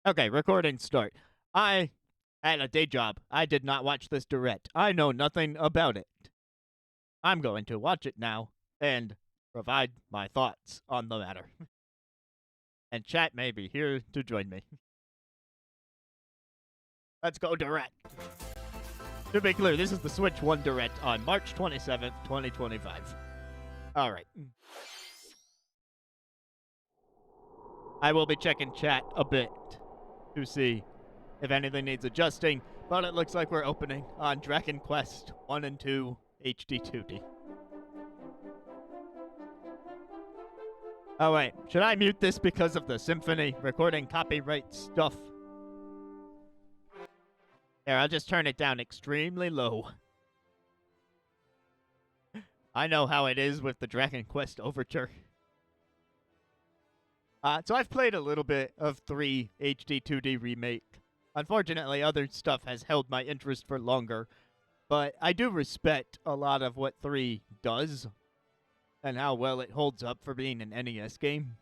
Okay, recording start. I had a day job. I did not watch this direct. I know nothing about it. I'm going to watch it now and provide my thoughts on the matter. And chat may be here to join me. Let's go direct. To be clear, this is the Switch 1 direct on March 27th, 2025. Alright. I will be checking chat a bit to see if anything needs adjusting, but it looks like we're opening on Dragon Quest 1 and 2 HD 2D. Oh wait, should I mute this because of the Symphony recording copyright stuff? There, I'll just turn it down extremely low. I know how it is with the Dragon Quest Overture. So I've played a little bit of 3 HD 2D Remake. Unfortunately, other stuff has held my interest for longer, but I do respect a lot of what 3 does and how well it holds up for being an NES game.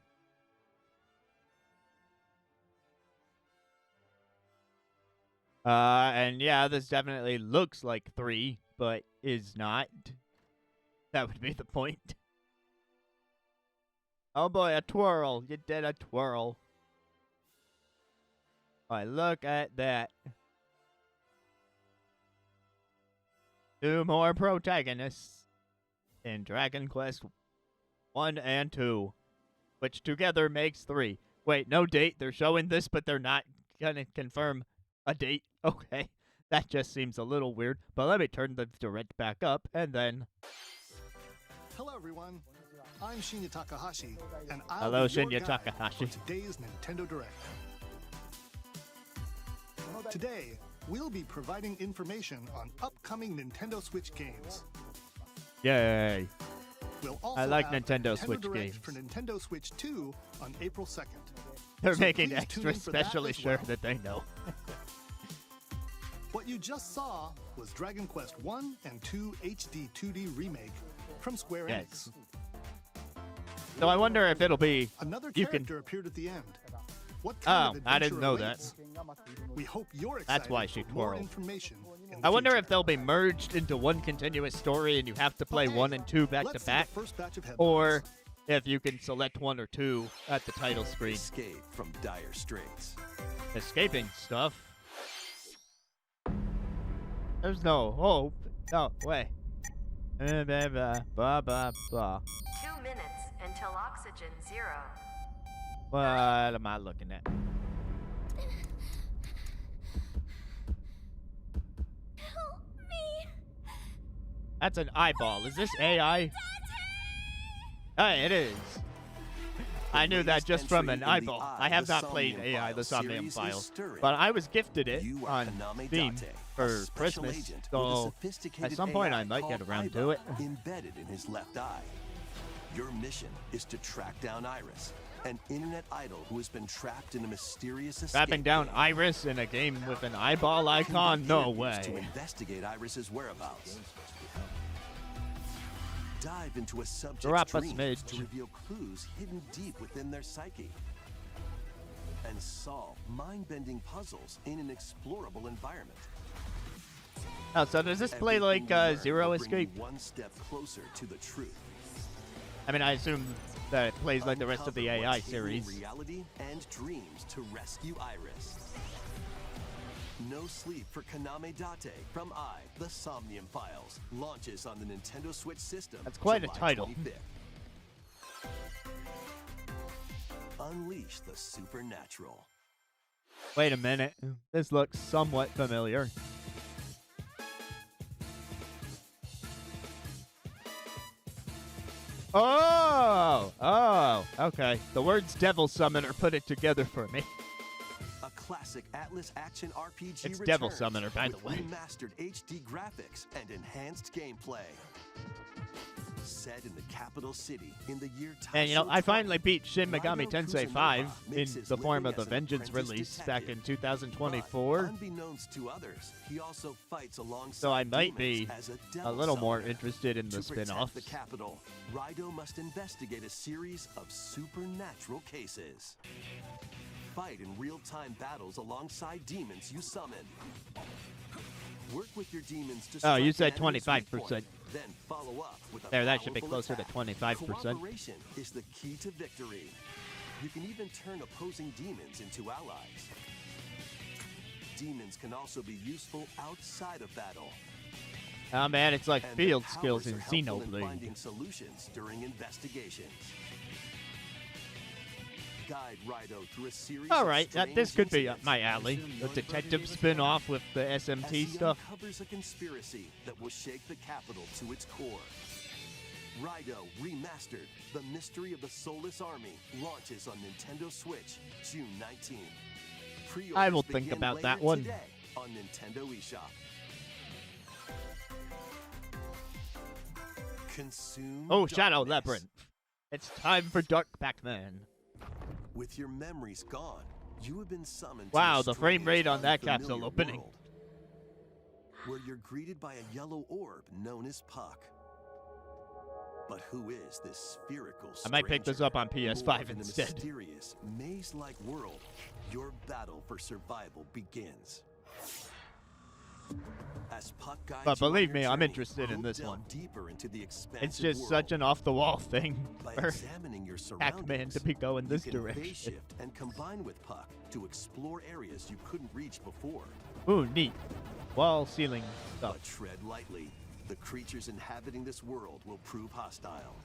And yeah, this definitely looks like 3, but is not. That would be the point. Oh boy, a twirl. You did a twirl. Alright, look at that. 2 more protagonists in Dragon Quest 1 and 2, which together makes 3. Wait, no date. They're showing this, but they're not gonna confirm a date. Okay, that just seems a little weird. But let me turn the direct back up, and then... Hello, everyone. I'm Shinya Takahashi, and I'll Hello, be your Shinya guide Takahashi. for today's Nintendo Direct. Today, we'll be providing information on upcoming Nintendo Switch games. Yay. We'll also I like have Nintendo a Switch Direct games. for Nintendo Switch 2 on April 2nd. They're So making please tune extra in for that specially as sure well. that they know. What you just saw was Dragon Quest 1 and 2 HD 2D Remake from Square Yes. Enix. So I wonder if it'll be... Another You can- character appeared at the end. What kind of I didn't adventure know awaits? We hope you're excited That's why she for more twirled. information in the I wonder future. if they'll be merged into one continuous story and you have to play Okay, 1 and 2 back let's to see the back, first batch of headlines. or if you can select 1 or 2 at the title screen. Escape from dire straits. Escaping stuff. There's no hope. No, wait. Blah, blah, blah, blah. 2 minutes until oxygen 0. What am I looking at? Help me! That's an eyeball. Is this AI? Hey, it is. I knew that just from an eyeball. I have not played AI, the Somnium Files, but I was gifted it You are on Kaname Steam Date, for a special Christmas, agent with a so sophisticated at some point AI I might get called around to Aiba it. embedded in his left eye. Your mission is to track down Iris, an internet idol who has been trapped in a mysterious escape. Trapping down game. Iris in a game with an eyeball icon? No way. To investigate Iris's whereabouts. Dive into a subject's Drop a dreams smidge. to reveal clues hidden deep within their psyche. And solve mind-bending puzzles in an explorable environment. Oh, so does this play like Everything you learn Zero will bring you Escape? one step closer to the truth. I mean, I assume that it plays like the rest of the Uncover AI what's hidden in series. reality and dreams to rescue Iris. No Sleep for Kaname Date from The Somnium Files launches on the Nintendo Switch system. That's quite a July title. 25th. Unleash the supernatural. Wait a minute. This looks somewhat familiar. Oh, okay. The words Devil Summoner put it together for me. A classic Atlas action RPG It's Devil returns Summoner, by the with way. remastered HD graphics and enhanced gameplay. Set in the capital city in the year And you know, Taisho I finally 20, beat Shin Megami Ryo Tensei Kusanova 5 in makes his the form of living the as an Vengeance apprentice release back in detective. 2024. But unbeknownst to others, he also fights alongside So I might demons be as a, a devil little more summoner. interested in the To protect spin-offs. the capital, Raido must investigate a series of supernatural cases. fight in real-time battles alongside demons you summon. Work with your demons to Oh, you strike said an enemy's weak 25%. point, then follow up with a There, that should be powerful closer to attack. 25%. Cooperation is the key to victory. You can even turn opposing demons into allies. Demons can also be useful outside of battle. Oh man, it's like And field their skills powers in are helpful in Xenoblade. finding solutions during investigations. Guide Rido through a series All of right, strange this could be up incidents my alley. The detective spin-off with the as SMT he stuff. uncovers a conspiracy that will shake the capital to its core. Rido Remastered: The Mystery of the Soulless Army launches on Nintendo Switch June 19th. Pre-orders I will think begin about that later one. today on Nintendo eShop. Consume Oh, Shadow darkness. Labyrinth. It's time for Dark Pac-Man. With your memories gone, you have been summoned Wow, to a the frame strange, rate on that unfamiliar capsule opening. world, where you're greeted by a yellow orb known as Puck. But who is this spherical I might pick this stranger? up on PS5 Born in instead. the mysterious, maze-like world, your battle for survival begins. As Puck guides But you on believe your me, I'm journey, interested in you'll this delve one. Deeper into the expansive It's just world. such an off-the-wall thing By for examining your surroundings, Pac-Man to be going this you can phase direction. shift and combine with Puck to explore areas you couldn't reach before. Ooh, neat. Wall ceiling stuff. But tread lightly. The creatures inhabiting this world will prove hostile.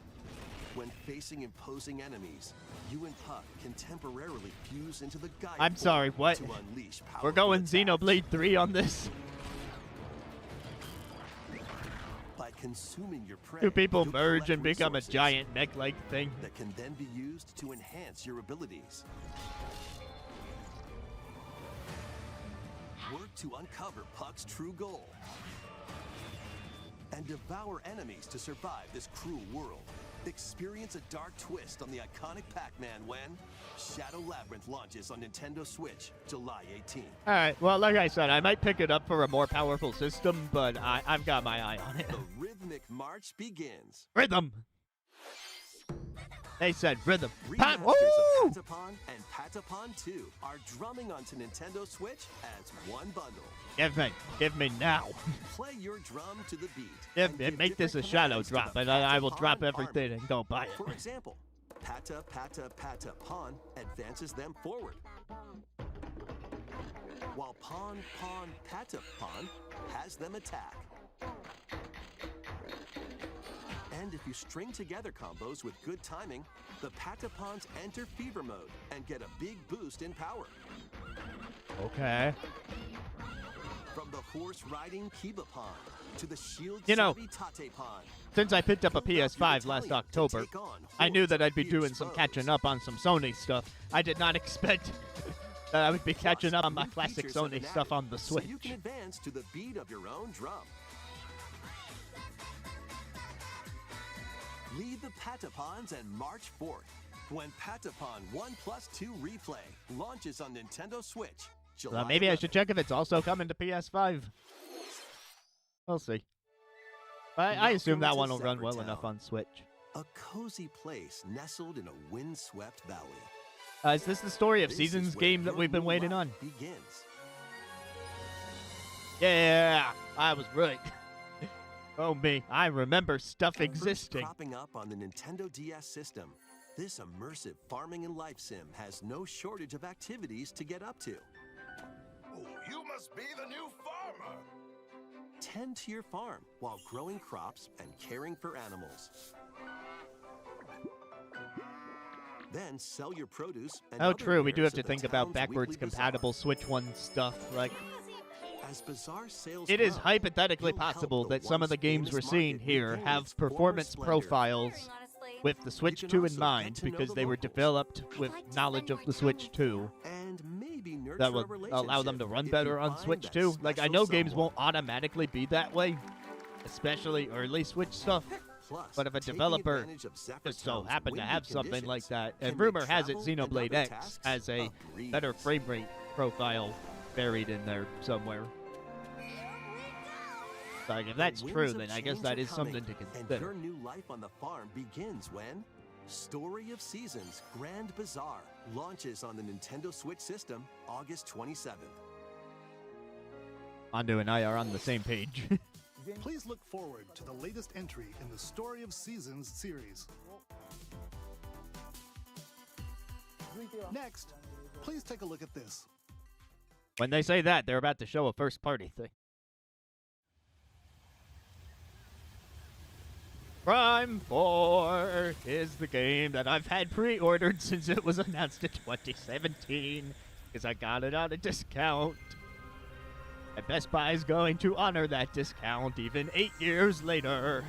When facing imposing enemies, you and Puck can temporarily fuse into the guide I'm form sorry, what? to unleash We're powerful going attacks. Xenoblade 3 on this? By consuming your prey, Do people you'll merge collect and become a resources giant mech-like thing? that can then be used to enhance your abilities. Work to uncover Puck's true goal and devour enemies to survive this cruel world. Experience a dark twist on the iconic Pac-Man when Shadow Labyrinth launches on Nintendo Switch July 18th. Alright, well, like I said, I might pick it up for a more powerful system, but I've got my eye on it. The rhythmic march begins. Rhythm! They said rhythm. Remasters Woo! of Patapon and Patapon 2 are drumming onto Nintendo Switch as one bundle. Give me now. Play your drum to the beat. If and it give make this a different shadow commands to drop, the and I will Patapon drop army. everything and go buy it. For example, Pata Pata Pata Pawn advances them forward, while Pawn Pawn Pata Pawn has them attack. And if you string together combos with good timing, the Patapons enter fever mode and get a big boost in power. Okay. From the horse-riding Kiba Pawn to the shield You know, savvy Tate Pawn. Since I picked up a Build up your PS5 last battalion to October, take on I knew hordes that of I'd be doing fierce some foes. catching up on some Sony stuff. I did not expect that I would be catching up on my New classic features have Sony been stuff added, on the Switch. So you can advance to the beat of your own drum. Lead the Patapons and march forth when Patapon 1+2 Replay launches on Nintendo Switch. July Maybe I 11th. should check if it's also coming to PS5. We'll see. I assume that one will run well enough on Switch. A cozy place nestled in a windswept valley. Is this the Story of This Seasons is where game that your we've been new waiting life on? Begins. Yeah, I was right. Oh me, I remember stuff First existing. cropping up on the Nintendo DS system, this immersive farming and life sim has no shortage of activities to get up to. Oh, you must be the new farmer. Tend to your farm while growing crops and caring for animals. Then sell your produce and Oh, other true. We do wares have to at the think about town's backwards weekly bazaar. compatible Switch 1 stuff. Like, As bazaar sales it is grow, hypothetically you'll help possible the that some of once the games we're famous seeing market here regain have its former performance splendor. profiles with the Switch can 2 in also get mind to know because the they were locals. developed with knowledge of the Switch 2 and maybe nurture that a would allow them to relationship run if better you on find Switch that 2. Like, I special know games someone. won't automatically be that way, especially early Switch stuff. Plus, But if a taking developer advantage of Zephyr just so Town's happened to windy have something like conditions that, can and make rumor has it travel and Xenoblade other X tasks has a breeze. better frame rate profile buried in there somewhere. Like, if The that's winds true, of then I guess change that are is something coming, to And consider. your new life on the farm begins when Story of Seasons Grand Bazaar launches on the Nintendo Switch system August 27th. Mondo and I are on the same page. Please look forward to the latest entry in the Story of Seasons series. Next, please take a look at this. When they say that, they're about to show a first party thing. Prime 4 is the game that I've had pre-ordered since it was announced in 2017, because I got it on a discount. And Best Buy is going to honor that discount even 8 years later.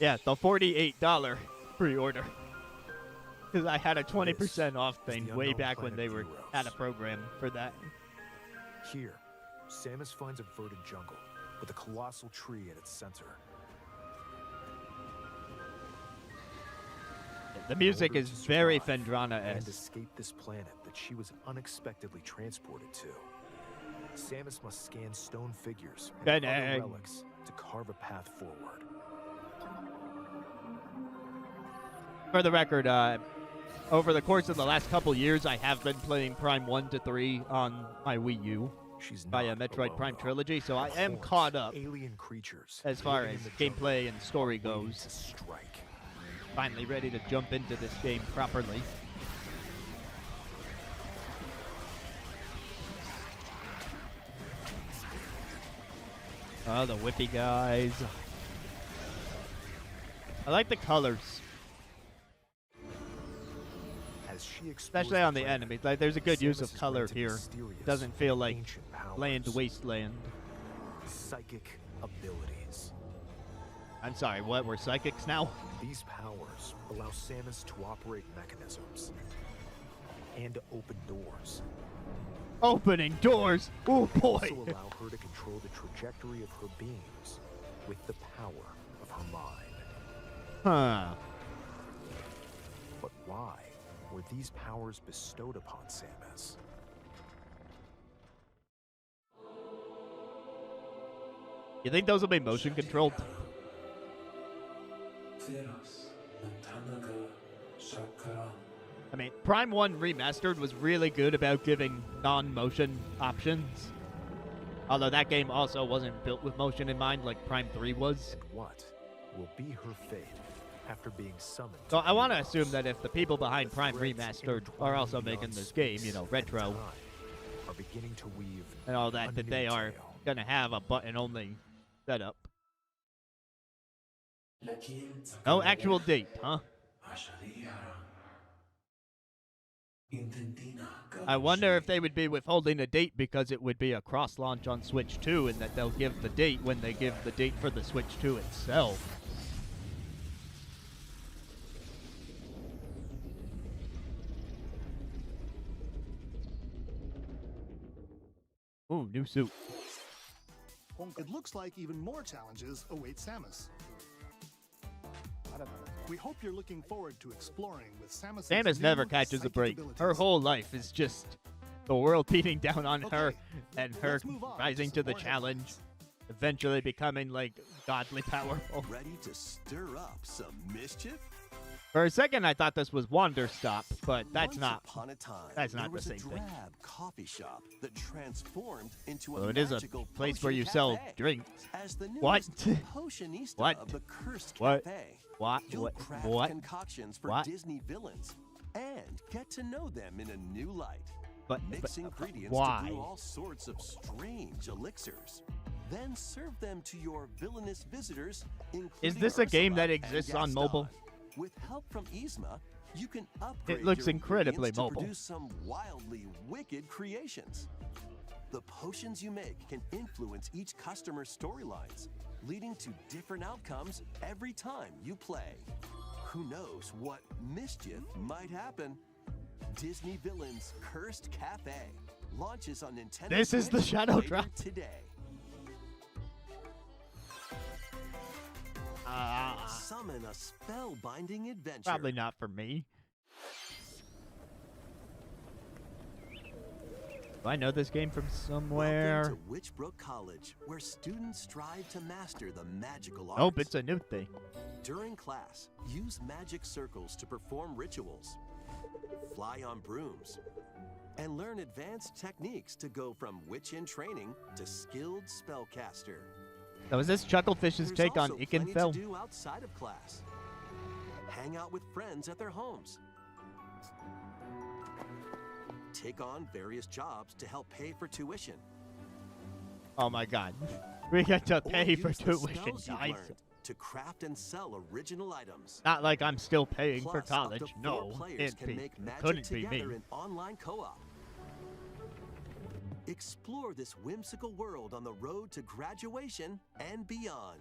Yeah, the $48 pre-order. Because I had a 20% off thing the way unknown back when planet they were Euros. had a program for that. Here, Samus finds a verdant jungle with a colossal tree at its center. The music In order is to very survive and Fendrana-esque. escape this planet that she was unexpectedly transported to, Samus must scan stone figures and Dang. other relics to carve a path forward. For the record, over the course of the last couple years, I have been playing Prime 1 to 3 on my Wii U She's via not Metroid alone, Prime though. Trilogy, so I The am horns, caught up alien creatures as far living as in the jungle gameplay and story are waiting goes. to strike. Finally ready to jump into this game properly. Oh, the whippy guys. I like the colors, As she explores especially on the planet, enemies. Like, there's a good use Samus of is color granted here. mysterious, Doesn't feel like ancient powers, land wasteland. psychic abilities. I'm sorry, what? We're psychics now? These powers allow Samus to operate mechanisms and open doors. Opening doors! Oh boy! Also allow her to control the trajectory of her beams with the power of her mind. Huh. But why were these powers bestowed upon Samus? You think those will be motion controlled? I mean, Prime 1 Remastered was really good about giving non-motion options. Although that game also wasn't built with motion in mind like Prime 3 was. And what will be her fate after being summoned? So I want to Euros? assume that if the people behind The Prime threads Remastered are also intertwining making beyond this game, you space know, and retro time are beginning to weave and all a that, that new they are tale. going to have a button-only setup. No actual date, huh? I wonder if they would be withholding a date because it would be a cross-launch on Switch 2 and that they'll give the date when they give the date for the Switch 2 itself. Ooh, new suit. It looks like even more challenges await Samus. We hope you're looking forward to exploring with Samus. Samus never catches a break. Her whole life is just the world beating down on her Okay, and her let's move on to rising some to the more challenge, headlines. eventually becoming like godly powerful. Ready to stir up some mischief? For a second, I thought this was Wander Stop, but that's Once not. upon a time, that's not there the was same a thing. drab coffee shop that transformed into Well, a it is a magical place where potion you sell cafe. drinks. As the What? newest potionista What? of the cursed What? cafe, What? you'll What? craft What? concoctions for What? Disney villains and get to know them in a new light. But Mix ingredients why? to brew all sorts of strange elixirs. Then serve them to your villainous visitors, including this a game Ursula that and exists on Gaston. mobile? With help from Yzma, you can upgrade looks your incredibly ingredients to mobile. produce some wildly wicked creations. The potions you make can influence each customer's storylines, leading to different outcomes every time you play. Who knows what mischief might happen? Disney Villains Cursed Cafe launches on Nintendo This is the Switch Shadow later Drop. today. Summon a spellbinding adventure. Probably not for me. Do I know this game from somewhere? Welcome to Witchbrook College, where students strive to master the magical arts. Nope, it's a new thing. During class, use magic circles to perform rituals, fly on brooms, and learn advanced techniques to go from witch in training to skilled spellcaster. So is this Chucklefish's There's take on also plenty to Ikenfell? do outside of class. Hang out with friends at their homes. Take on various jobs to help pay for tuition. Oh my god. We get to Or pay for use the tuition, spells you've guys. learned to craft and sell original items. Not like I'm still paying for Plus, up college. to 4 No, players it can make magic couldn't be together me. in online co-op. Explore this whimsical world on the road to graduation and beyond.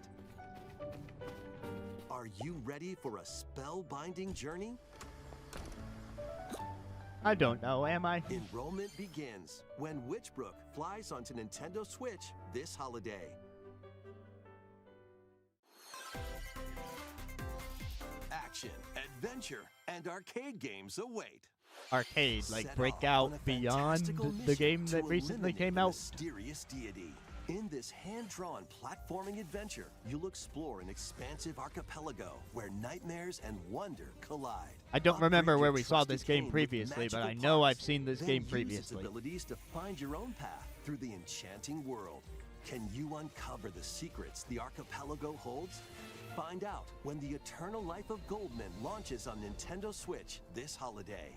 Are you ready for a spellbinding journey? I don't know, am I? Enrollment begins when Witchbrook flies onto Nintendo Switch this holiday. Action, adventure, and arcade games await. Arcade, like Set off on Breakout a Beyond, fantastical the mission game to that recently eliminate came a out. mysterious deity. In this hand-drawn platforming adventure, you'll explore an expansive archipelago where nightmares and wonder collide. I don't Upgrade remember where your we saw trusted this game cane with previously, but magical I know I've parts. seen this Then game use previously. its abilities to find your own path through the enchanting world. Can you uncover the secrets the archipelago holds? Find out when The Eternal Life of Goldman launches on Nintendo Switch this holiday.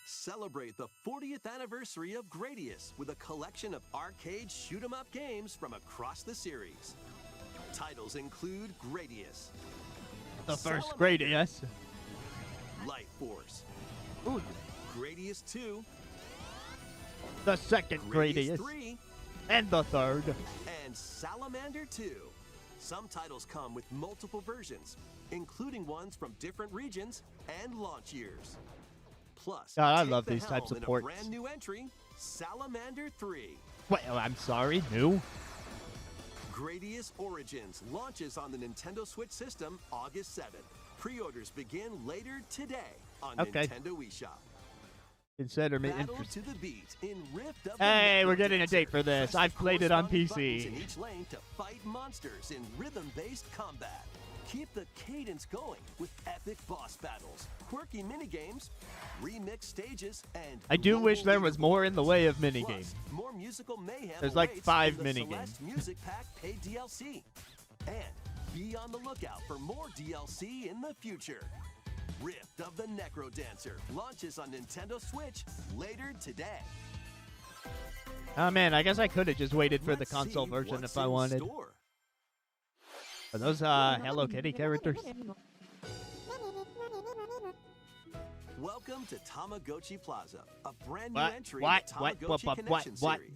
Celebrate the 40th anniversary of Gradius with a collection of arcade shoot-'em-up games from across the series. Titles include Gradius, The first Salamander, Gradius. Life Force, Ooh, Gradius 2, the second Gradius Gradius. 3, And the third. and Salamander 2. Some titles come with multiple versions, including ones from different regions and launch years. Plus, God, I take love the these types helm of in ports. a brand new entry, Salamander 3. Wait, oh, I'm sorry, new? Gradius Origins launches on the Nintendo Switch system August 7th. Pre-orders begin later today on Okay. Nintendo eShop. Consider me Battle interested. to the beat in Rift of the Hey, we're Necrodancer. getting a date for this. Press I've the played it on corresponding buttons PC. in each lane to fight monsters in rhythm-based combat. Keep the cadence going with epic boss battles, quirky minigames, remix stages, and I do wish global there was more in the way of Plus, minigames. more musical mayhem There's like awaits 5 in the minigames. Celeste Music Pack paid DLC. And be on the lookout for more DLC in the future. Rift of the Necrodancer launches on Nintendo Switch later today. Oh man, I guess I could have just waited for the Let's console see version what's if I in wanted. store. Are those Hello Kitty characters? Welcome to Tamagotchi Plaza, a brand new What? entry What? in the What? Tamagotchi What? Connection What? series.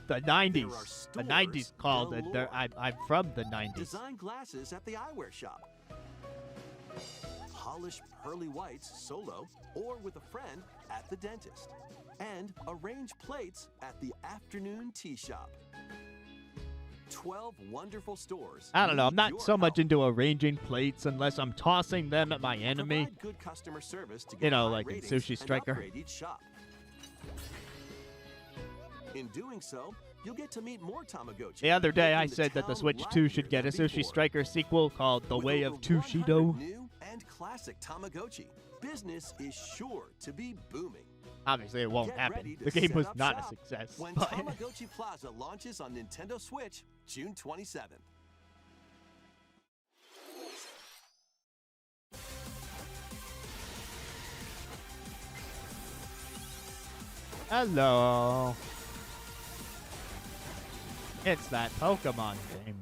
The 90s. There are The 90s stores called it. galore. I'm from the 90s. Design glasses at the eyewear shop. Polish pearly whites solo or with a friend at the dentist. And arrange plates at the afternoon tea shop. 12 wonderful stores. I don't know. I'm need not your so much help. into arranging plates unless I'm tossing them at my enemy. Provide good customer service to You get know, high like in ratings Sushi and Striker. upgrade each shop. In doing so, you'll get to meet more Tamagotchi. The other day I making the said that the town Switch 2 should livelier get a than Sushi before. Striker sequel called The With Way over of 100 Tushido. new and classic Tamagotchi, business is sure to be booming. Obviously, it won't Get happen. ready to The game set was up not a shop success. When But Tamagotchi Plaza launches on Nintendo Switch, June 27th. hello. It's that Pokemon game.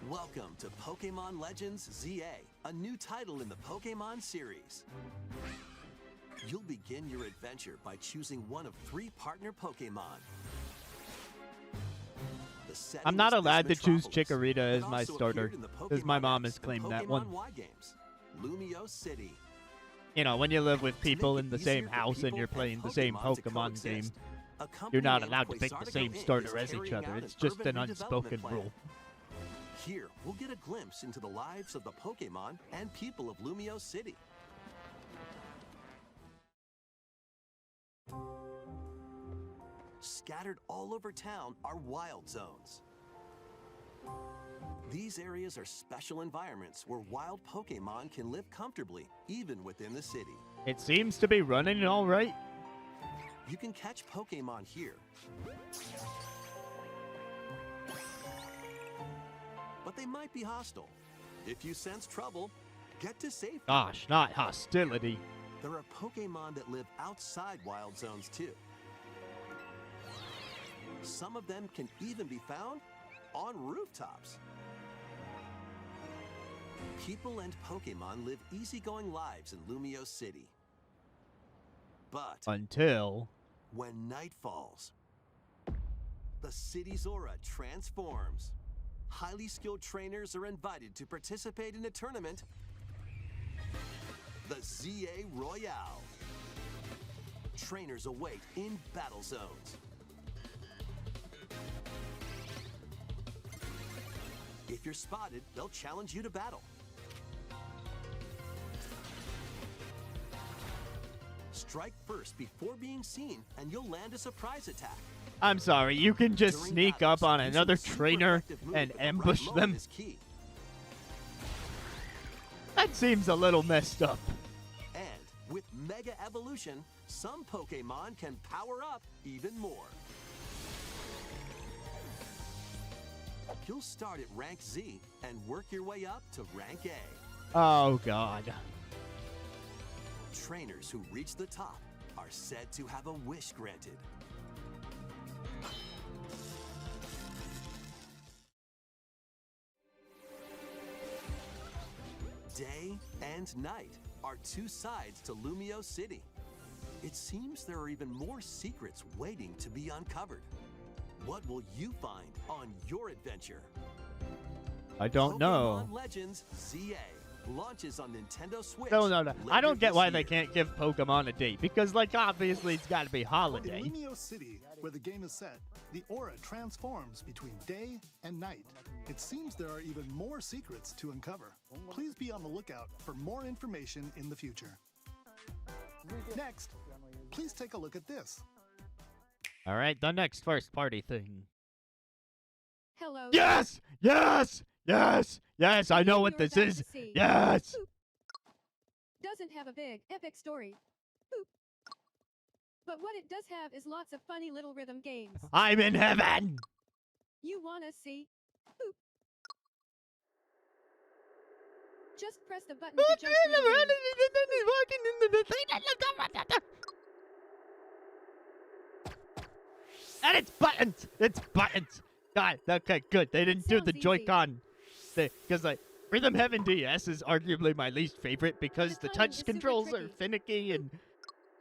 Welcome to Pokemon Legends ZA, a new title in the Pokemon series. You'll begin your adventure by choosing one of 3 partner Pokemon. The setting I'm not is allowed to this choose Metropolis, Chikorita as but my also starter, appeared in the 'cause my Pokemon mom apps has and claimed that Pokemon one. Y games. Lumio City. You know, when you live with To make people it in the easier same for house and people you're playing the same Pokemon to Pokemon game, coexist, a company you're not named allowed to pick the Quasartico same Inc. starter is as each carrying other. out It's an just urban an unspoken redevelopment plan. rule. Here, we'll get a glimpse into the lives of the Pokemon and people of Lumio City. Scattered all over town are wild zones. These areas are special environments where wild Pokemon can live comfortably, even within the city. It seems to be running all right. You can catch Pokemon here. But they might be hostile. If you sense trouble, get to safety. Gosh, not hostility. There are Pokemon that live outside wild zones too. Some of them can even be found on rooftops. People and Pokemon live easygoing lives in Lumio City. But Until... when night falls, the city's aura transforms. Highly skilled trainers are invited to participate in a tournament, the ZA Royale. Trainers await in battle zones. If you're spotted, they'll challenge you to battle. Strike first before being seen, and you'll land a surprise attack. I'm sorry, you can just During sneak battles, up on use another a super trainer effective move and at the right ambush moment them? is key. That seems a little messed up. And with Mega Evolution, some Pokemon can power up even more. You'll start at rank Z and work your way up to rank A. Oh, God. Trainers who reach the top are said to have a wish granted. Day and night are two sides to Lumio City. It seems there are even more secrets waiting to be uncovered. What will you find on your adventure? I don't know. Pokemon Legends ZA launches on Nintendo Switch. No. I later don't get this why they year. can't give Pokemon a date. Because, like, obviously it's got to be In holiday. Lumio City, where the game is set, the aura transforms between day and night. It seems there are even more secrets to uncover. Please be on the lookout for more information in the future. Next, please take a look at this. All right, the next first party thing. Hello. Yes! Yes! Yes! Yes, I know what You're this about is. to see. Yes! Doesn't have a big, epic story. Boop. But what it does have is lots of funny little rhythm games. I'm in heaven! You wanna see? Boop. Just press the button to jump through the game. And it's buttons! It's buttons! God, okay, good. They didn't do Sounds the easy. Joy-Con thing. Because, like, Rhythm Heaven DS is arguably my least favorite because the The timing touch is super controls are tricky. finicky and...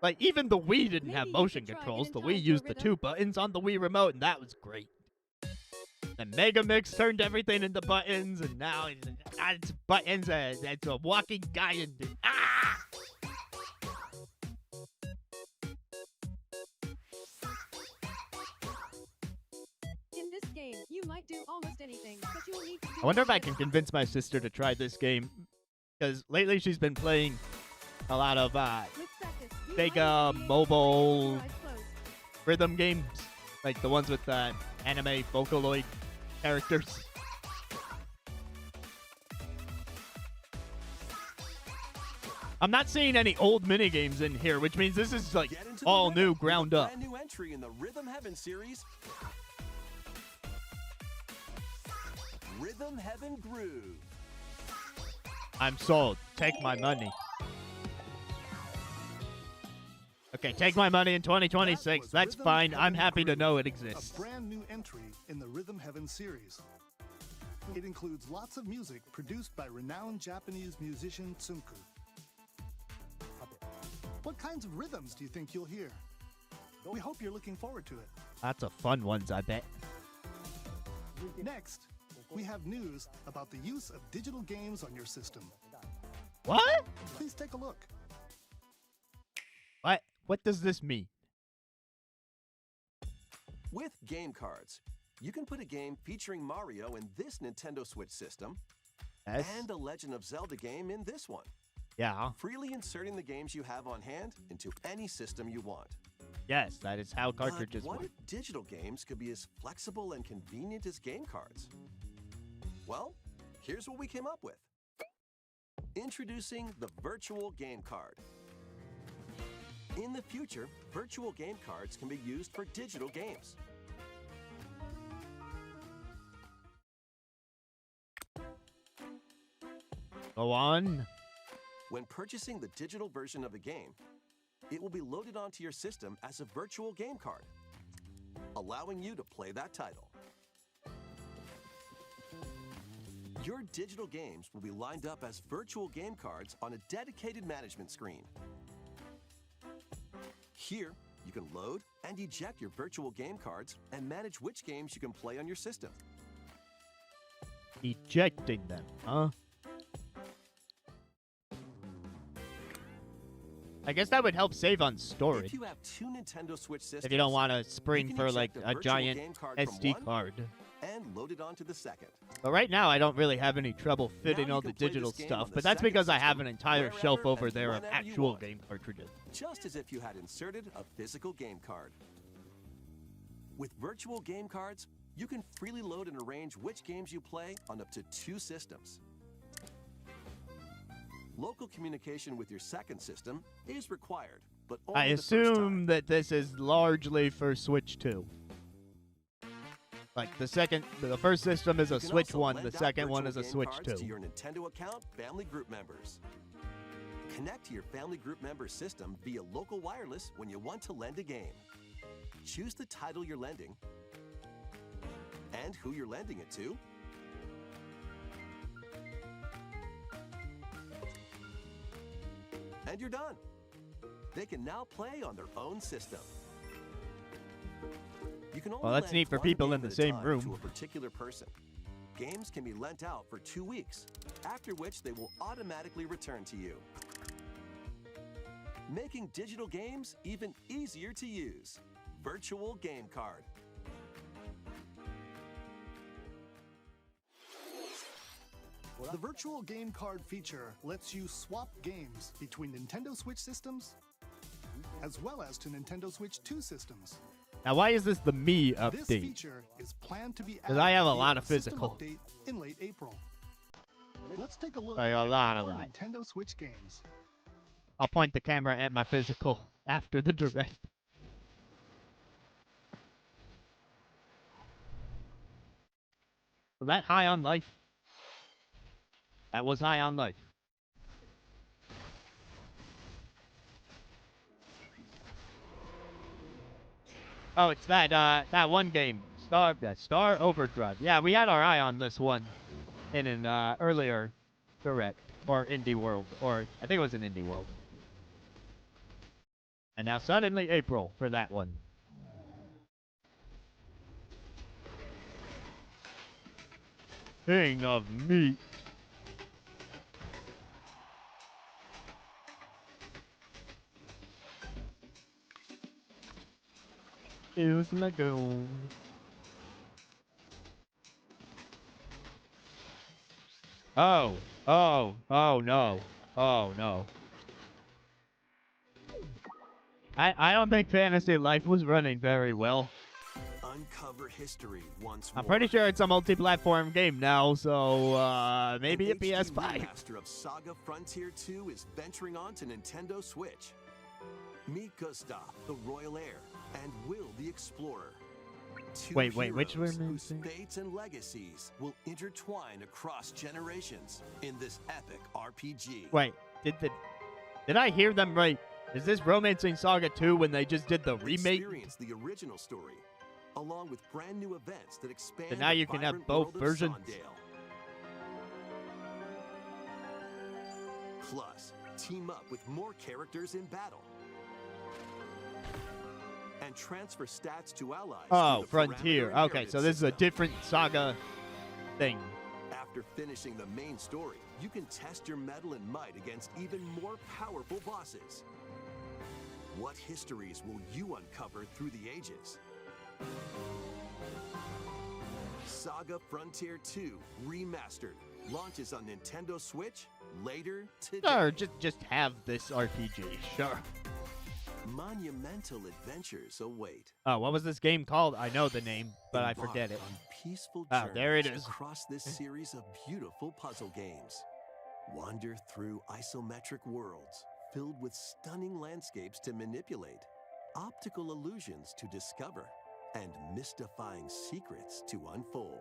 Like, even the Wii didn't have Maybe you motion could try controls. The Hidden Wii Time used for the rhythm. 2 buttons on the Wii remote, and that was great. And Mega Mix turned everything into buttons, and now it's buttons. It's a walking guy and... Ah! In this game, you might do almost anything, but you'll need to do I wonder it if I right. can convince my sister to try this game. Because lately she's been playing a lot of With practice, you big, might even be able to play mobile- with your eyes closed. rhythm games. Like the ones with anime Vocaloid characters. I'm not seeing any old minigames in here, which means this is like Get into the all rhythm new, with a ground up. Brand new entry in the Rhythm Heaven series. Rhythm Heaven Groove. I'm sold. Take my money. Okay, take my money in That 2026. was That's Rhythm fine. I'm Heaven happy to Groove, know it exists. A brand new entry in the Rhythm Heaven series. It includes lots of music produced by renowned Japanese musician Tsunku. What kinds of rhythms do you think you'll hear? We hope you're looking forward to it. Lots of fun ones, I bet. Next, we have news about the use of digital games on your system. What? Please take a look. What does this mean? With game cards, you can put a game featuring Mario in this Nintendo Switch system Yes. and a Legend of Zelda game in this one, Yeah. freely inserting the games you have on hand into any system you want. Yes, that is how But cartridges what work. if digital games could be as flexible and convenient as game cards? Well, here's what we came up with. Introducing the Virtual Game Card. In the future, virtual game cards can be used for digital games. Go on. When purchasing the digital version of a game, it will be loaded onto your system as a virtual game card, allowing you to play that title. Your digital games will be lined up as virtual game cards on a dedicated management screen. Here, you can load and eject your virtual game cards and manage which games you can play on your system. Ejecting them, huh? I guess that would help save on storage. If you have two Nintendo Switch systems, If you don't want to you spring can for like eject a virtual giant game card from SD one card. and load it onto the second. But right now, I don't really have any trouble fitting you all can the play digital this game stuff, on the but that's second because I have system, an entire shelf wherever over and there of whenever you actual want. game cartridges. Just as if you had inserted a physical game card. With virtual game cards, you can freely load and arrange which games you play on up to 2 systems. Local communication with your second system is required, but only I the first assume time. that this is largely for Switch 2. Like the first system is a You can Switch also 1, lend the out second one virtual is a game Switch cards 2. To your Nintendo account family group members. Connect to your family group member system via local wireless when you want to lend a game. Choose the title you're lending and who you're lending it to. And you're done. They can now play on their own system. You can only Well, that's lend neat for one people game in the at a same time room. to a particular person. Games can be lent out for 2 weeks, after which they will automatically return to you. Making digital games even easier to use. Virtual Game Card. The virtual game card feature lets you swap games between Nintendo Switch systems as well as to Nintendo Switch 2 systems. Now, why is this the Me This update? feature is planned to be 'Cause added I have a via lot of system physical. update in late April. Let's take a look I got a at lot of four that. Nintendo Switch games. I'll point the camera at my physical after the direct. Was that High on Life? That was High on Life. Oh, it's that one game, Star Overdrive. Yeah, we had our eye on this one in an earlier direct or Indie World, or I think it was an Indie World. And now suddenly April for that one. King of Meat. Is Lagoon. Oh no. Oh no. I don't think Fantasy Life was running very well. Uncover history once I'm more. pretty sure it's a multi-platform game now, so maybe a An HD PS5. remaster of Saga Frontier 2 is venturing on to Nintendo Switch. Meet Gustav, the Royal Heir, and Will, the Explorer. Two Wait, which heroes were whose missing? fates and legacies will intertwine across generations in this epic RPG. Wait, did I hear them right? Is this Romancing Saga 2 when they just did the remake? Experience the original story, along with brand new events that expand So now the you can have vibrant both world of versions? Sondale. Plus, team up with more characters in battle. And transfer stats to allies. Oh, through the Frontier. Parameter Okay, so Inheritance this is a system. different Saga thing. After finishing the main story, you can test your mettle and might against even more powerful bosses. What histories will you uncover through the ages? Saga Frontier 2 Remastered launches on Nintendo Switch later today. Sure, just have this RPG. Sure. Monumental adventures await. Oh, what was this game called? I know the name, but I forget it. Embark on peaceful Oh, there it journeys is. across this series of beautiful puzzle games. Wander through isometric worlds filled with stunning landscapes to manipulate, optical illusions to discover, and mystifying secrets to unfold.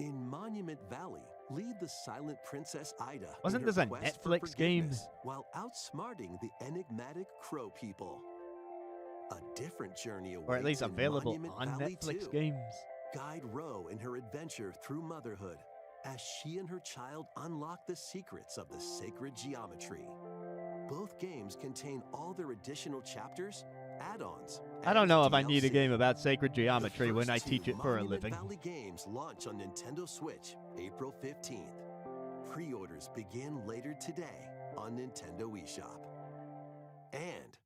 In Monument Valley, lead the silent Princess Ida in Wasn't her this a quest for Netflix game? forgiveness while outsmarting the enigmatic Crow people. A different journey awaits Or at least in available Monument on Valley Netflix 2. games. Guide Ro in her adventure through motherhood as she and her child unlock the secrets of the sacred geometry. Both games contain all their additional chapters, add-ons. I don't and know if I need a DLC. game about sacred The geometry when first I two teach it for a Monument living. Valley games launch on Nintendo Switch April 15th. Pre-orders begin later today on Nintendo eShop. And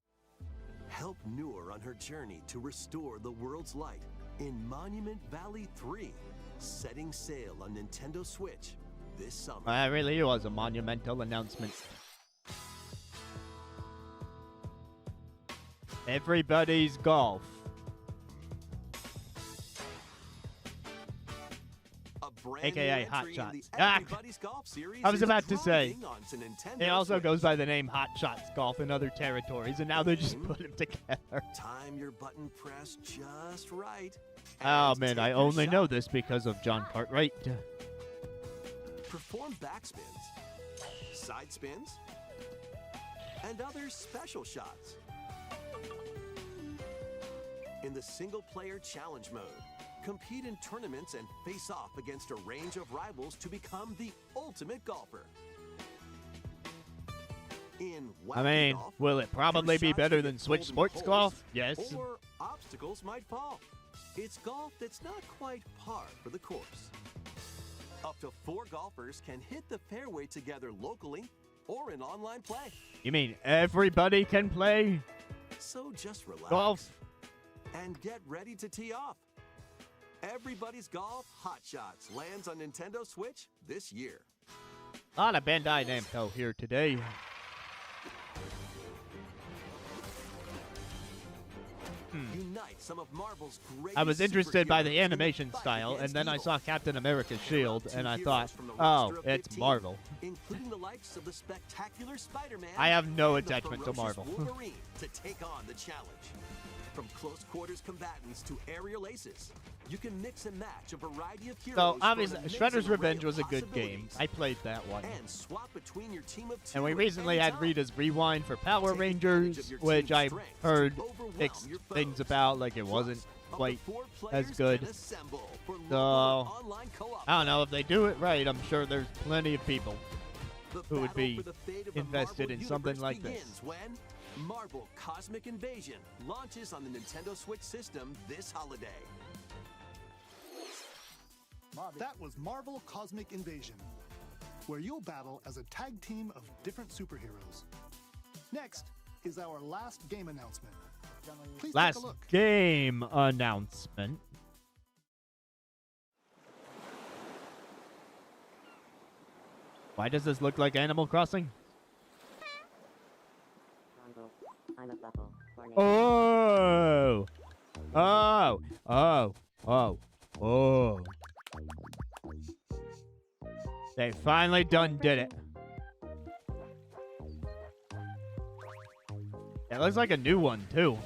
help Noor on her journey to restore the world's light in Monument Valley 3, setting sail on Nintendo Switch this summer. That really was a monumental announcement. Everybody's Golf. A brand AKA new Hot entry in Shots. the Ah! Everybody's Golf series I was is about to say, arriving onto Nintendo It also Switch. goes by the name Hot Shots Golf in other territories, and now they just Mhm. put them together. Time your button press just right. Oh and man, take I your only know shot. this because of John Cartwright. Perform backspins, side spins, and other special shots. In the single-player challenge mode, compete in tournaments and face off against a range of rivals to become the ultimate golfer. In I Wacky mean, Golf, will it probably two be shots better to than get Switch golden Sports holes, Golf? Yes. Or obstacles might fall. It's golf that's not quite par for the course. Up to 4 golfers can hit the fairway together locally or in online play. You mean everybody can play So just relax golf? and get ready to tee off. Everybody's Golf Hot Shots lands on Nintendo Switch this year. A lot of Bandai Namco here today. Unite some of Marvel's greatest I was interested by the superheroes in animation fight style, and against then I evil. saw Captain America's shield, Two and I heroes thought, from the oh, roster of it's 15, Marvel. including the likes of the spectacular Spider-Man. I have no and the attachment to ferocious Marvel. Wolverine to take on the challenge. From close quarters combatants to aerial aces, you can mix and match a variety of heroes. So, for an obviously, amazing Shredder's array Revenge of was a good game. possibilities. I played that one. And swap between your team of 2 And we at recently any had time. Rita's Rewind for Power Take advantage Rangers, of your which team's I strengths to heard overwhelm mixed your things foes. about, like it Plus, wasn't up to quite 4 as players good. can assemble for local So, online co-op I don't know, if they do it right, I'm sure there's plenty of people The who would battle be for the fate of the invested Marvel in something universe like this. begins when Marvel Cosmic Invasion launches on the Nintendo Switch system this holiday. That was Marvel Cosmic Invasion, where you'll battle as a tag team of different superheroes. Next is our last game announcement. Please Last take a look. game announcement. Why does this look like Animal Crossing? Oh! Oh! Oh! Oh! Oh! They finally done did it. It looks like a new one, too.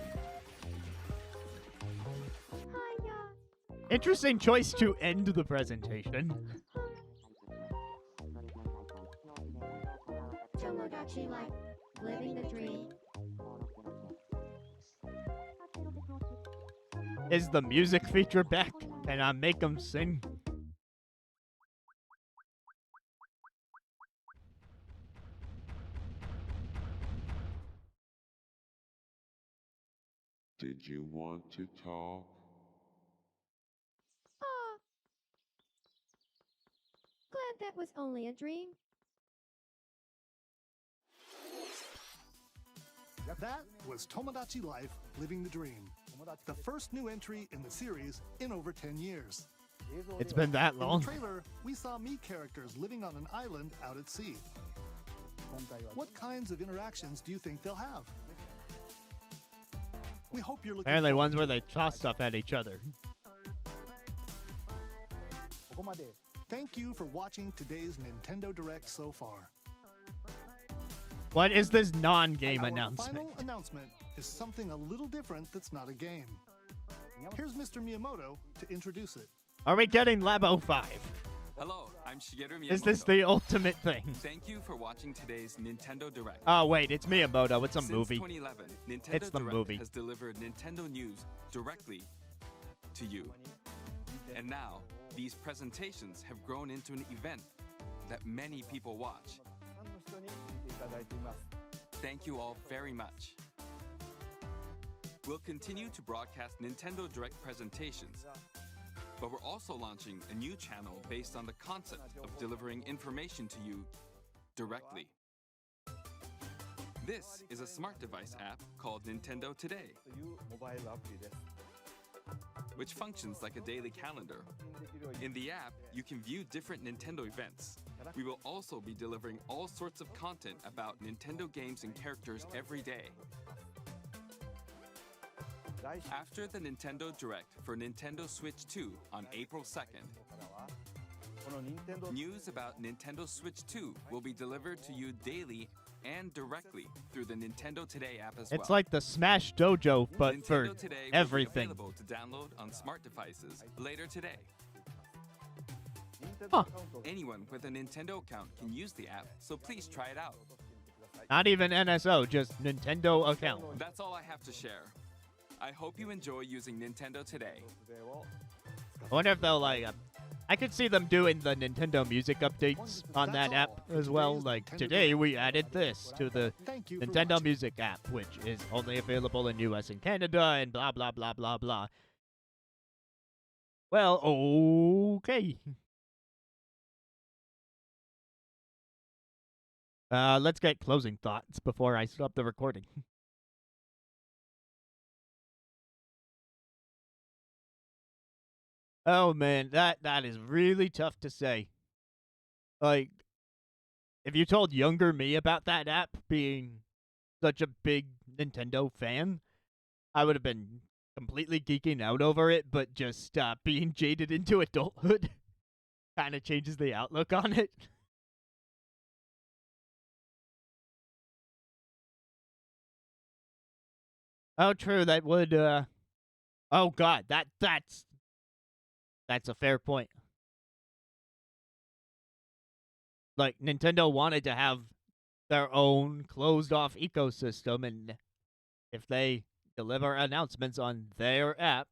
Interesting choice to end the presentation. Tomodachi Life, living the dream. Is the music feature back? Can I make them sing? Did you want to talk? Aw. Glad that was only a dream. That was Tomodachi Life Living the Dream, the first new entry in the series in over 10 years. It's been that In the long. trailer, we saw Mii characters living on an island out at sea. What kinds of interactions do you think they'll have? We hope you're looking Apparently forward ones to where it. they toss stuff at each other. Thank you for watching today's Nintendo Direct so far. What is this non-game Our announcement? final announcement is something a little different that's not a game. Here's Mr. Miyamoto to introduce it. Are we getting Labo 5? Hello, I'm Shigeru Miyamoto. Is this the ultimate thing? Thank you for watching today's Nintendo Direct. Oh wait, it's Miyamoto. It's a Since movie. 2011, Nintendo It's the Direct movie. has delivered Nintendo news directly to you. And now, these presentations have grown into an event that many people watch. Thank you all very much. We'll continue to broadcast Nintendo Direct presentations, but we're also launching a new channel based on the concept of delivering information to you directly. This is a smart device app called Nintendo Today, which functions like a daily calendar. In the app, you can view different Nintendo events. We will also be delivering all sorts of content about Nintendo games and characters every day. After the Nintendo Direct for Nintendo Switch 2 on April 2nd, news about Nintendo Switch 2 will be delivered to you daily and directly through the Nintendo Today app as well. It's like the Smash Dojo, but for Nintendo Today everything. will be available to download on smart devices later today. Huh. Anyone with a Nintendo account can use the app, so please try it out. Not even NSO, just Nintendo account. That's all I have to share. I hope you enjoy using Nintendo Today. I wonder if they'll like. I could see them doing the Nintendo Music updates on that app as well. Like today, we added this to the Thank you for Nintendo watching. Music app, which is only available in US and Canada, and blah blah blah blah blah. Well, okay. Let's get closing thoughts before I stop the recording. Oh man, that is really tough to say. Like, if you told younger me about that app being such a big Nintendo fan, I would have been completely geeking out over it, but just being jaded into adulthood kind of changes the outlook on it. Oh, true. That would. Oh God, that's a fair point. Like Nintendo wanted to have their own closed-off ecosystem, and if they deliver announcements on their app,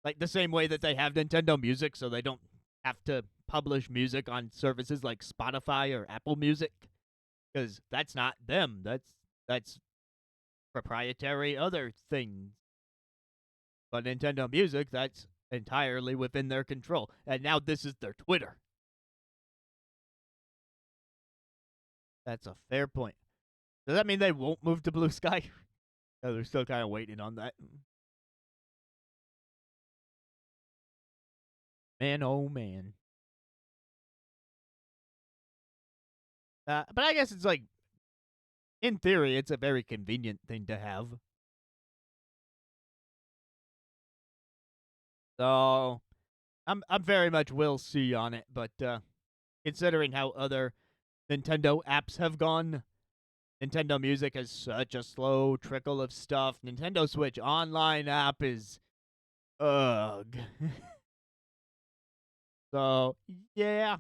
like the same way that they have Nintendo Music, so they don't have to publish music on services like Spotify or Apple Music, because that's not them. That's proprietary other things. But Nintendo Music, that's entirely within their control. And now this is their Twitter. That's a fair point. Does that mean they won't move to Blue Sky? No, they're still kind of waiting on that. Man, oh man. But I guess it's like, in theory, it's a very convenient thing to have. So, I'm very much will see on it, but considering how other Nintendo apps have gone, Nintendo Music has such a slow trickle of stuff. Nintendo Switch Online app is ugh. So, yeah,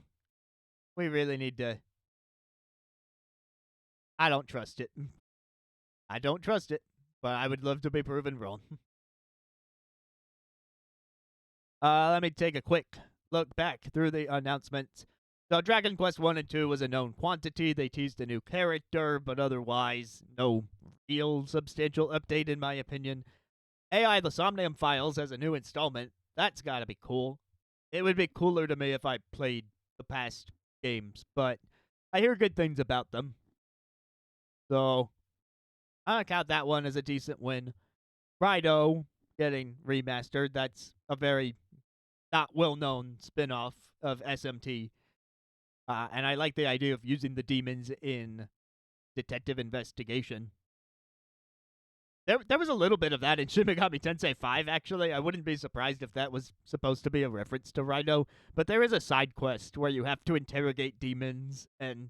we really need to. I don't trust it. I don't trust it, but I would love to be proven wrong. Let me take a quick look back through the announcements. So Dragon Quest 1 and 2 was a known quantity. They teased a new character, but otherwise no real substantial update in my opinion. AI The Somnium Files has a new installment. That's gotta be cool. It would be cooler to me if I played the past games, but I hear good things about them. So I count that one as a decent win. Rido getting remastered, that's not well-known spin-off of SMT. And I like the idea of using the demons in detective investigation. There was a little bit of that in Shin Megami Tensei 5, actually. I wouldn't be surprised if that was supposed to be a reference to Rhino. But there is a side quest where you have to interrogate demons and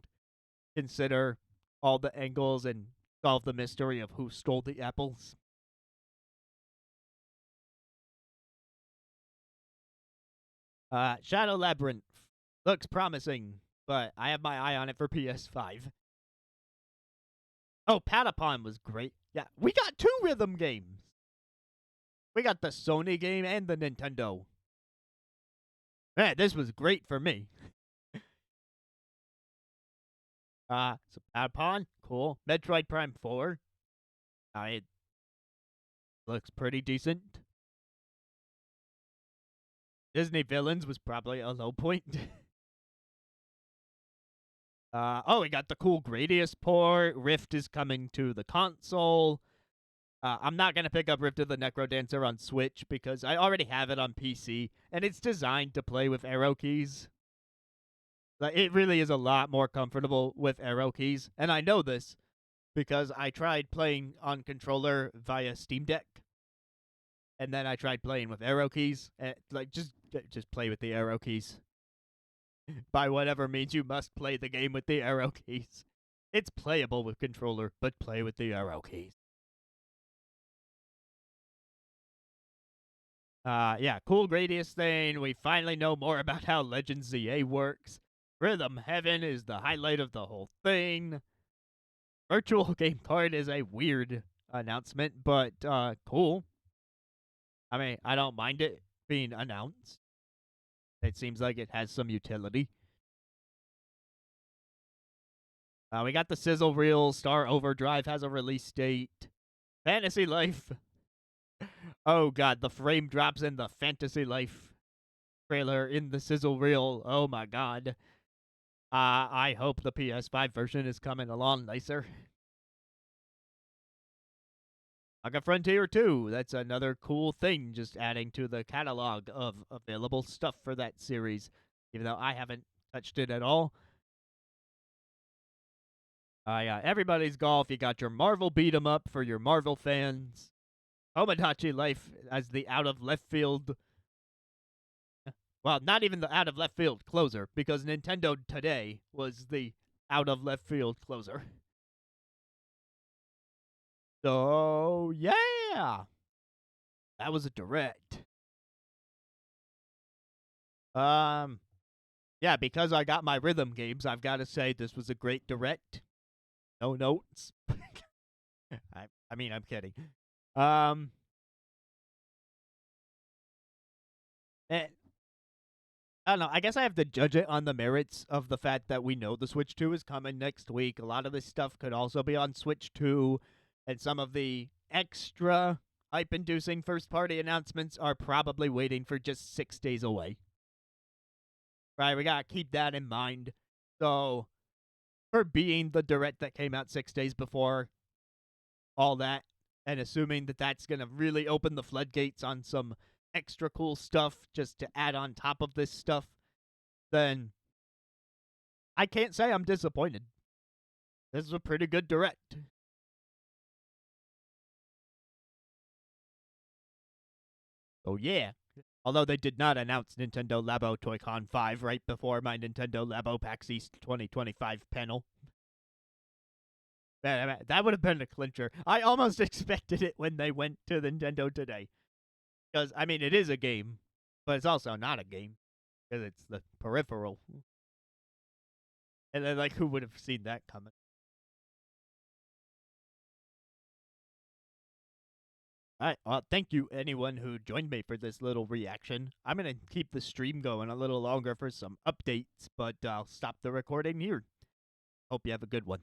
consider all the angles and solve the mystery of who stole the apples. Shadow Labyrinth looks promising, but I have my eye on it for PS5. Oh, Patapon was great. Yeah, we got 2 rhythm games. We got the Sony game and the Nintendo. Man, this was great for me. So Patapon, cool. Metroid Prime 4. It looks pretty decent. Disney Villains was probably a low point. Oh, we got the cool Gradius port. Rift is coming to the console. I'm not going to pick up Rift of the Necrodancer on Switch because I already have it on PC, and it's designed to play with arrow keys. Like, it really is a lot more comfortable with arrow keys, and I know this because I tried playing on controller via Steam Deck, and then I tried playing with arrow keys. Like, just play with the arrow keys. By whatever means you must play the game with the arrow keys. It's playable with controller, but play with the arrow keys. Yeah, cool Gradius thing. We finally know more about how Legends ZA works. Rhythm Heaven is the highlight of the whole thing. Virtual Game Card is a weird announcement, but cool. I mean, I don't mind it being announced. It seems like it has some utility. We got the sizzle reel. Star Overdrive has a release date. Fantasy Life. Oh god, the frame drops in the Fantasy Life trailer in the sizzle reel. Oh my god. I hope the PS5 version is coming along nicer. Saga Frontier 2, that's another cool thing, just adding to the catalog of available stuff for that series, even though I haven't touched it at all. Yeah, Everybody's Golf, you got your Marvel beat 'em up for your Marvel fans. Tomodachi Life as the out-of-left-field... Well, not even the out-of-left-field closer, because Nintendo Today was the out-of-left-field closer. So, yeah! That was a direct. Yeah, because I got my rhythm games, I've got to say this was a great direct. No notes. I mean, I'm kidding. And I don't know. I guess I have to judge it on the merits of the fact that we know the Switch 2 is coming next week. A lot of this stuff could also be on Switch 2, and some of the extra hype-inducing first-party announcements are probably waiting for just 6 days away. Right, we gotta keep that in mind. So, for being the direct that came out 6 days before all that, and assuming that that's gonna really open the floodgates on some extra cool stuff just to add on top of this stuff, then I can't say I'm disappointed. This is a pretty good direct. Oh yeah. Although they did not announce Nintendo Labo Toy-Con 5 right before my Nintendo Labo PAX East 2025 panel. Man, that would have been a clincher. I almost expected it when they went to Nintendo Today. Because, I mean, it is a game, but it's also not a game. Because it's the peripheral. And then, like, who would have seen that coming? Alright, well, thank you anyone who joined me for this little reaction. I'm going to keep the stream going a little longer for some updates, but I'll stop the recording here. Hope you have a good one.